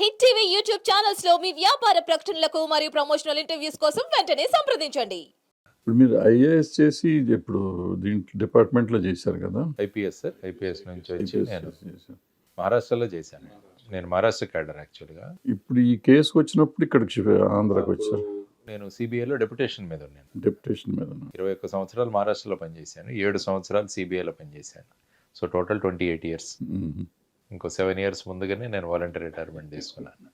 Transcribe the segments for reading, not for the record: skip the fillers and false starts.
Hit TV YouTube channels లో మీ వ్యాపార ప్రకటనలకు మరియు ప్రమోషనల్ ఇంటర్వ్యూస్ కోసం వెంటనే సంప్రదించండి. ఇప్పుడు మీరు ఐఏఎస్ చేసి ఇప్పుడు దీంట్లో డిపార్ట్మెంట్లో చేశారు కదా? ఐపీఎస్ సార్, ఐపీఎస్ నుంచి వచ్చి IPS నేను చేశారు. మహారాష్ట్రలో చేశాను. నేను మహారాష్ట్ర క్యాడర్ యాక్చువల్గా. ఇప్పుడు ఈ కేసుకు వచ్చినప్పుడు ఇక్కడికి ఆంధ్రాకి వచ్చారు. నేను సిబిఐలో డెప్యుటేషన్ మీద ఉన్నాను. డెప్యుటేషన్ మీద 21 సంవత్సరాలు మహారాష్ట్రలో పనిచేశాను, 7 సంవత్సరాలు సిబిఐలో పనిచేశాను. So total 28 years. ఇంకో 7 ఇయర్స్ ముందుగానే నేను వాలంటీర్ రిటైర్మెంట్ తీసుకున్నాను.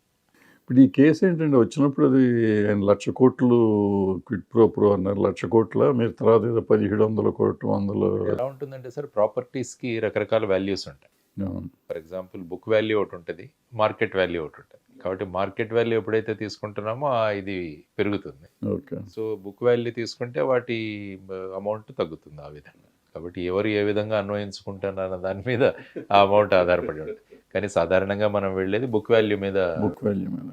ఇప్పుడు ఈ కేసు ఏంటంటే వచ్చినప్పుడు అది ఆయన 1,00,000 కోట్లు క్విట్ ప్రో అన్నారు. 1,00,000 కోట్ల మీరు తర్వాత ఏదో 1,700 కోట్లు 100. ఎలా ఉంటుందంటే సార్, ప్రాపర్టీస్కి రకరకాల వాల్యూస్ ఉంటాయి. ఫర్ ఎగ్జాంపుల్ బుక్ వాల్యూ ఒకటి ఉంటుంది, మార్కెట్ వాల్యూ ఒకటి ఉంటుంది. కాబట్టి మార్కెట్ వాల్యూ ఎప్పుడైతే తీసుకుంటున్నామో ఇది పెరుగుతుంది. ఓకే. సో బుక్ వాల్యూ తీసుకుంటే వాటి అమౌంట్ తగ్గుతుంది ఆ విధంగా. కాబట్టి ఎవరు ఏ విధంగా అన్వయించుకుంటున్నారన్న దాని మీద ఆ అమౌంట్ ఆధారపడి ఉంటుంది. కానీ సాధారణంగా మనం వెళ్ళేది బుక్ వాల్యూ మీద. బుక్ వాల్యూ మీద.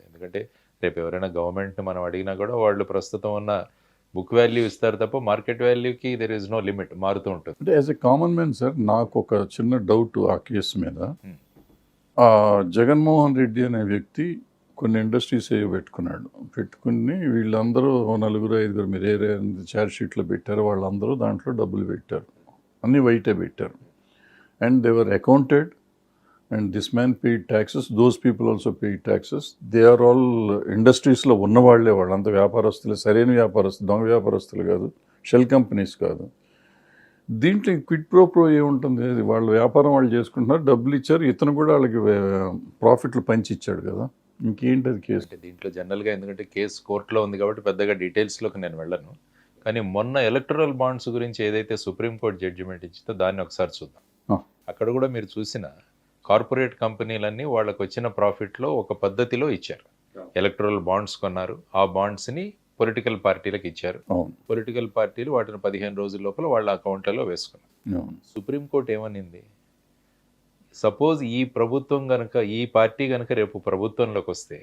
ఎందుకంటే రేపు ఎవరైనా గవర్నమెంట్ మనం అడిగినా కూడా వాళ్ళు ప్రస్తుతం ఉన్న బుక్ వాల్యూ ఇస్తారు తప్ప మార్కెట్ వాల్యూకి దెర్ ఇస్ నో లిమిట్, మారుతూ ఉంటుంది. అంటే as a common man sir, నాకు ఒక చిన్న డౌట్ ఆ కేసు మీద. జగన్మోహన్ రెడ్డి అనే వ్యక్తి కొన్ని ఇండస్ట్రీస్ పెట్టుకుని వీళ్ళందరూ 4-5 మీరు ఏ ఛార్జ్ షీట్లో పెట్టారు, వాళ్ళందరూ దాంట్లో డబ్బులు పెట్టారు, అన్నీ వైటే పెట్టారు. And they were accounted and this man paid taxes, those people also paid taxes. They are all ఇండస్ట్రీస్లో ఉన్నవాళ్లే, వాళ్ళంతా వ్యాపారస్తులు, సరైన వ్యాపారస్తులు, దొంగ వ్యాపారస్తులు కాదు, షెల్ కంపెనీస్ కాదు. దీంట్లో క్విడ్ ప్రో ఏముంటుంది? వాళ్ళ వ్యాపారం వాళ్ళు చేసుకుంటున్నారు, డబ్బులు ఇచ్చారు, ఇతను కూడా వాళ్ళకి ప్రాఫిట్లు పంచి ఇచ్చాడు కదా, ఇంకేంటి అది కేసు? అంటే దీంట్లో జనరల్గా ఎందుకంటే కేసు కోర్టులో ఉంది కాబట్టి పెద్దగా డీటెయిల్స్లోకి నేను వెళ్ళను. కానీ మొన్న ఎలక్టరల్ బాండ్స్ గురించి ఏదైతే సుప్రీంకోర్టు జడ్జిమెంట్ ఇచ్చిందో దాన్ని ఒకసారి చూద్దాం. అక్కడ కూడా మీరు చూసిన కార్పొరేట్ కంపెనీలన్నీ వాళ్ళకు వచ్చిన ప్రాఫిట్లో ఒక పద్ధతిలో ఇచ్చారు. ఎలక్టరల్ బాండ్స్ కొన్నారు, ఆ బాండ్స్ని పొలిటికల్ పార్టీలకు ఇచ్చారు. పొలిటికల్ పార్టీలు వాటిని 15 రోజుల లోపల వాళ్ళ అకౌంట్లలో వేసుకున్నారు. సుప్రీంకోర్టు ఏమనింది? సపోజ్ ఈ ప్రభుత్వం కనుక, ఈ పార్టీ కనుక రేపు ప్రభుత్వంలోకి వస్తే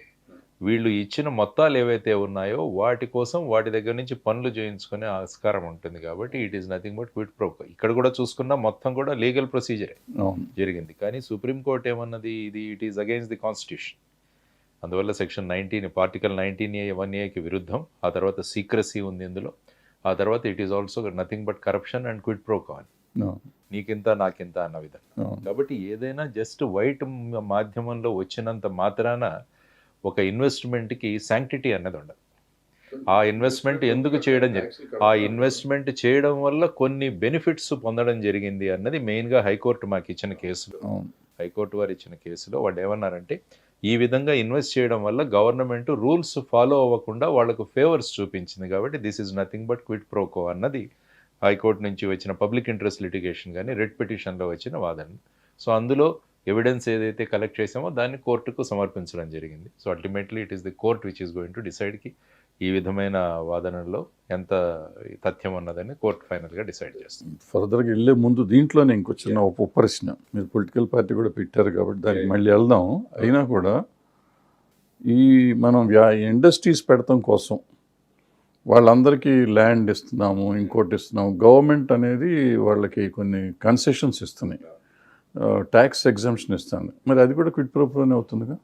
వీళ్ళు ఇచ్చిన మొత్తాలు ఏవైతే ఉన్నాయో వాటి కోసం వాటి దగ్గర నుంచి పనులు చేయించుకునే ఆస్కారం ఉంటుంది. కాబట్టి it is nothing but quid pro. ఇక్కడ కూడా చూసుకున్నా మొత్తం కూడా లీగల్ ప్రొసీజరే జరిగింది. కానీ సుప్రీంకోర్టు ఏమన్నది, it is against the constitution. అందువల్ల సెక్షన్ 19 ఆర్టికల్ 19A 1Aకి విరుద్ధం. ఆ తర్వాత సీక్రసీ ఉంది ఇందులో. ఆ తర్వాత it is also nothing but corruption and quid pro కావాలి, నీకింత నాకింత అన్న విధంగా. కాబట్టి ఏదైనా జస్ట్ వైట్ మాధ్యమంలో వచ్చినంత మాత్రాన ఒక ఇన్వెస్ట్మెంట్కి శాంక్టిటీ అనేది ఉండదు. ఆ ఇన్వెస్ట్మెంట్ ఎందుకు చేయడం జరిగింది, ఆ ఇన్వెస్ట్మెంట్ చేయడం వల్ల కొన్ని బెనిఫిట్స్ పొందడం జరిగింది అన్నది మెయిన్గా హైకోర్టు మాకు ఇచ్చిన కేసులో, హైకోర్టు వారు ఇచ్చిన కేసులో వాళ్ళు ఏమన్నారంటే, ఈ విధంగా ఇన్వెస్ట్ చేయడం వల్ల గవర్నమెంట్ రూల్స్ ఫాలో అవ్వకుండా వాళ్లకు ఫేవర్స్ చూపించింది. కాబట్టి this is nothing but quid pro quo అన్నది హైకోర్టు నుంచి వచ్చిన పబ్లిక్ ఇంట్రెస్ట్ లిటిగేషన్ కానీ రెడ్ పిటిషన్లో వచ్చిన వాదన. సో అందులో ఎవిడెన్స్ ఏదైతే కలెక్ట్ చేసామో దాన్ని కోర్టుకు సమర్పించడం జరిగింది. So ultimately it is the court which is going to డిసైడ్కి ఈ విధమైన వాదనలో ఎంత తథ్యం ఉన్నదని కోర్టు ఫైనల్గా డిసైడ్ చేస్తుంది. ఫర్దర్గా వెళ్ళే ముందు దీంట్లోనే ఇంకో చిన్న ప్రశ్న. మీరు పొలిటికల్ పార్టీ కూడా పెట్టారు కాబట్టి దానికి మళ్ళీ వెళ్దాం. అయినా కూడా ఈ మనం ఇండస్ట్రీస్ పెడతాం కోసం వాళ్ళందరికీ ల్యాండ్ ఇస్తున్నాము, ఇంకోటి ఇస్తున్నాము. గవర్నమెంట్ అనేది వాళ్ళకి కొన్ని కన్సెషన్స్ ఇస్తున్నాయి, ట్యాక్స్ ఎగ్జంప్షన్ ఇస్తుంది. మరి అది కూడా క్విడ్ ప్రో ప్రోనే అవుతుందిగా?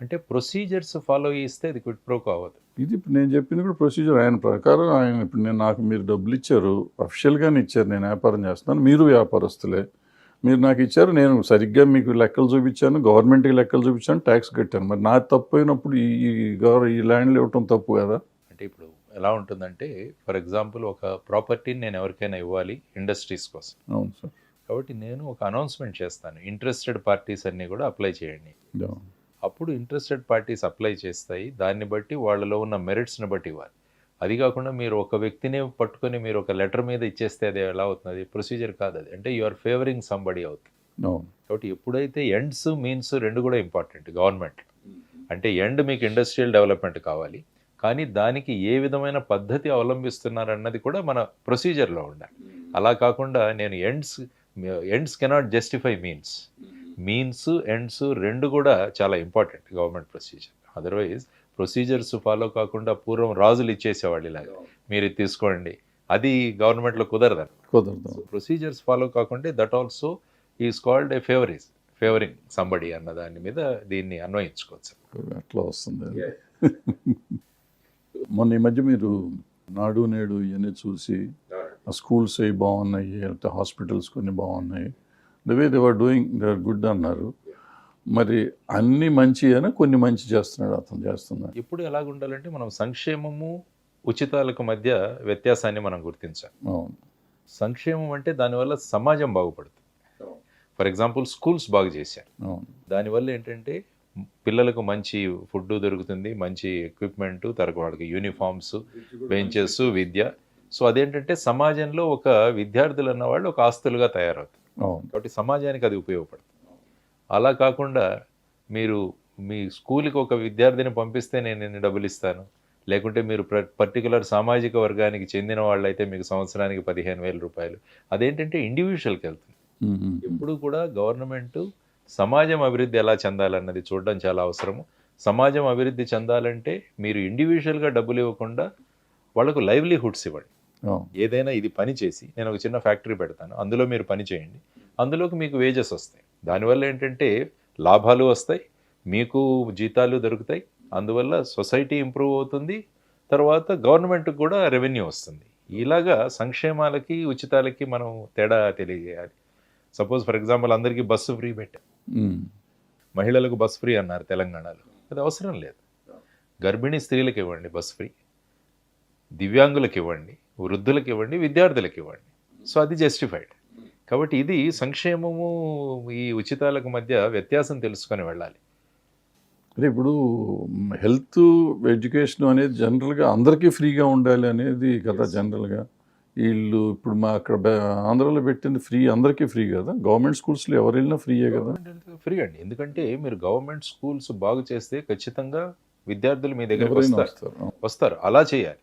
అంటే ప్రొసీజర్స్ ఫాలో చేస్తే అది క్విడ్ ప్రో కావద్దు. ఇది ఇప్పుడు నేను చెప్పింది కూడా ప్రొసీజర్. ఆయన ప్రకారం ఆయన ఇప్పుడు నాకు మీరు డబ్బులు ఇచ్చారు, అఫిషియల్గానే ఇచ్చారు, నేను వ్యాపారం చేస్తున్నాను, మీరు వ్యాపారస్తులే, మీరు నాకు ఇచ్చారు, నేను సరిగ్గా మీకు లెక్కలు చూపించాను, గవర్నమెంట్కి లెక్కలు చూపించాను, ట్యాక్స్ కట్టాను. మరి నాకు తప్పు అయినప్పుడు ఈ ల్యాండ్లు ఇవ్వటం తప్పు కదా? అంటే ఇప్పుడు ఎలా ఉంటుందంటే, ఫర్ ఎగ్జాంపుల్ ఒక ప్రాపర్టీని నేను ఎవరికైనా ఇవ్వాలి ఇండస్ట్రీస్ కోసం. అవును సార్. కాబట్టి నేను ఒక అనౌన్స్మెంట్ చేస్తాను, ఇంట్రెస్టెడ్ పార్టీస్ అన్నీ కూడా అప్లై చేయండి. అప్పుడు ఇంట్రెస్టెడ్ పార్టీస్ అప్లై చేస్తాయి, దాన్ని బట్టి వాళ్ళలో ఉన్న మెరిట్స్ని బట్టి ఇవ్వాలి. అది కాకుండా మీరు ఒక వ్యక్తిని పట్టుకొని మీరు ఒక లెటర్ మీద ఇచ్చేస్తే అది ఎలా అవుతుంది? ప్రొసీజర్ కాదు అది. అంటే యు ఆర్ ఫేవరింగ్ సంబడి అవుతుంది. కాబట్టి ఎప్పుడైతే ఎండ్స్ మీన్స్ రెండు కూడా ఇంపార్టెంట్ గవర్నమెంట్. అంటే ఎండ్ మీకు ఇండస్ట్రియల్ డెవలప్మెంట్ కావాలి, కానీ దానికి ఏ విధమైన పద్ధతి అవలంబిస్తున్నారన్నది కూడా మన ప్రొసీజర్లో ఉండాలి. అలా కాకుండా నేను ends cannot justify means ends రెండు కూడా చాలా important government procedure. Otherwise procedures follow కాకుండా పూర్వం రాజులు ఇచ్చేసేవాళ్ళు ఇలాగా, మీరు ఇది తీసుకోండి, అది గవర్నమెంట్లో కుదరదు. కుదరదు. ప్రొసీజర్స్ ఫాలో కాకుండా that also is called a favouring somebody అన్న దాని మీద దీన్ని అన్వయించుకోవచ్చు. అట్లా వస్తుంది అది. మొన్న ఈ మధ్య మీరు నాడు నేడు ఇవన్నీ చూసి ఆ స్కూల్స్ అవి బాగున్నాయి, లేకపోతే హాస్పిటల్స్ కొన్ని బాగున్నాయి, the way they are doing they are good అన్నారు. మరి అన్ని మంచి అని కొన్ని మంచి చేస్తున్నాడు అతను చేస్తున్నాడు. ఇప్పుడు ఎలాగుండాలంటే మనం సంక్షేమము ఉచితాలకు మధ్య వ్యత్యాసాన్ని మనం గుర్తించాలి. అవును సంక్షేమం అంటే దానివల్ల సమాజం బాగుపడుతుంది. ఫర్ ఎగ్జాంపుల్ స్కూల్స్ బాగు చేశారు, అవును దానివల్ల ఏంటంటే పిల్లలకు మంచి ఫుడ్ దొరుకుతుంది, మంచి ఎక్విప్మెంట్, తరకు వాళ్ళకి యూనిఫామ్స్, బెంచెస్, విద్య. సో అదేంటంటే సమాజంలో ఒక విద్యార్థులు అన్న వాళ్ళు ఒక ఆస్తులుగా తయారవుతారు. అవును కాబట్టి సమాజానికి అది ఉపయోగపడుతుంది. అలా కాకుండా మీరు మీ స్కూల్కి ఒక విద్యార్థిని పంపిస్తే నేను ఎన్ని డబ్బులు ఇస్తాను, లేకుంటే మీరు పర్టికులర్ సామాజిక వర్గానికి చెందిన వాళ్ళైతే మీకు సంవత్సరానికి 15,000 రూపాయలు, అదేంటంటే ఇండివిజువల్కి వెళ్తుంది. మ్మ్. ఎప్పుడు కూడా గవర్నమెంట్ సమాజం అభివృద్ధి ఎలా చెందాలన్నది చూడడం చాలా అవసరము. సమాజం అభివృద్ధి చెందాలంటే మీరు ఇండివిజువల్గా డబ్బులు ఇవ్వకుండా వాళ్ళకు లైవ్లీహుడ్స్ ఇవ్వండి. అవును ఏదైనా ఇది పని చేసి నేను ఒక చిన్న ఫ్యాక్టరీ పెడతాను, అందులో మీరు పని చేయండి, అందులోకి మీకు వేజెస్ వస్తాయి, దానివల్ల ఏంటంటే లాభాలు వస్తాయి, మీకు జీతాలు దొరుకుతాయి, అందువల్ల సొసైటీ ఇంప్రూవ్ అవుతుంది, తర్వాత గవర్నమెంట్కి కూడా రెవెన్యూ వస్తుంది. ఇలాగా సంక్షేమాలకి ఉచితాలకి మనం తేడా తెలియజేయాలి. సపోజ్ ఫర్ ఎగ్జాంపుల్ అందరికీ బస్సు ఫ్రీ పెట్టాం, మ్మ్. మహిళలకు బస్ ఫ్రీ అన్నారు తెలంగాణలో, అది అవసరం లేదు. గర్భిణీ స్త్రీలకు ఇవ్వండి బస్ ఫ్రీ, దివ్యాంగులకు ఇవ్వండి, వృద్ధులకు ఇవ్వండి, విద్యార్థులకు ఇవ్వండి. సో అది జస్టిఫైడ్. కాబట్టి ఇది సంక్షేమము ఈ ఉచితాలకు మధ్య వ్యత్యాసం తెలుసుకొని వెళ్ళాలి. అంటే ఇప్పుడు హెల్త్ ఎడ్యుకేషన్ అనేది జనరల్గా అందరికీ ఫ్రీగా ఉండాలి అనేది కదా జనరల్గా. వీళ్ళు ఇప్పుడు మా అక్కడ ఆంధ్రాలో పెట్టింది ఫ్రీ, అందరికీ ఫ్రీ కదా. గవర్నమెంట్ స్కూల్స్లో ఎవరు వెళ్ళినా ఫ్రీయే కదా. ఫ్రీ అండి, ఎందుకంటే మీరు గవర్నమెంట్ స్కూల్స్ బాగు చేస్తే ఖచ్చితంగా విద్యార్థులు మీ దగ్గరికి ఎవరైనా వస్తారు. వస్తారు, అలా చేయాలి.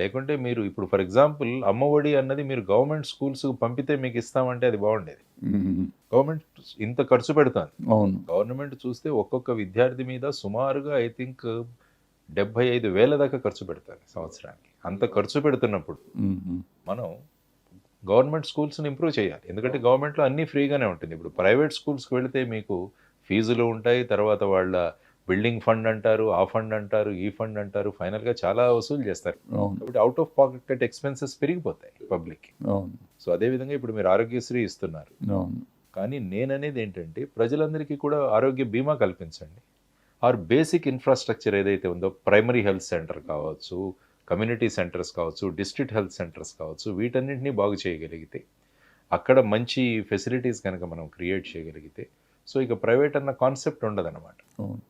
లేకుంటే మీరు ఇప్పుడు ఫర్ ఎగ్జాంపుల్ అమ్మఒడి అన్నది మీరు గవర్నమెంట్ స్కూల్స్ పంపితే మీకు ఇస్తామంటే అది బాగుండేది. మ్మ్. గవర్నమెంట్ ఇంత ఖర్చు పెడుతుంది. అవును గవర్నమెంట్ చూస్తే ఒక్కొక్క విద్యార్థి మీద సుమారుగా ఐ థింక్ 75,000 దాకా ఖర్చు పెడతారు సంవత్సరానికి. అంత ఖర్చు పెడుతున్నప్పుడు మ్మ్. మనం గవర్నమెంట్ స్కూల్స్ని ఇంప్రూవ్ చేయాలి. ఎందుకంటే గవర్నమెంట్లో అన్నీ ఫ్రీగానే ఉంటుంది. ఇప్పుడు ప్రైవేట్ స్కూల్స్కి వెళితే మీకు ఫీజులు ఉంటాయి, తర్వాత వాళ్ళ బిల్డింగ్ ఫండ్ అంటారు, ఆ ఫండ్ అంటారు, ఈ ఫండ్ అంటారు, ఫైనల్గా చాలా వసూలు చేస్తారు. అవును కాబట్టి అవుట్ ఆఫ్ పాకెట్ ఎక్స్పెన్సెస్ పెరిగిపోతాయి పబ్లిక్కి. అవును సో అదేవిధంగా ఇప్పుడు మీరు ఆరోగ్యశ్రీ ఇస్తున్నారు, అవును కానీ నేననేది ఏంటంటే ప్రజలందరికీ కూడా ఆరోగ్య బీమా కల్పించండి. ఆర్ బేసిక్ ఇన్ఫ్రాస్ట్రక్చర్ ఏదైతే ఉందో, ప్రైమరీ హెల్త్ సెంటర్ కావచ్చు, కమ్యూనిటీ సెంటర్స్ కావచ్చు, డిస్ట్రిక్ట్ హెల్త్ సెంటర్స్ కావచ్చు, వీటన్నింటినీ బాగు చేయగలిగితే, అక్కడ మంచి ఫెసిలిటీస్ కనుక మనం క్రియేట్ చేయగలిగితే, సో ఇక ప్రైవేట్ అన్న కాన్సెప్ట్ ఉండదన్నమాట. అవును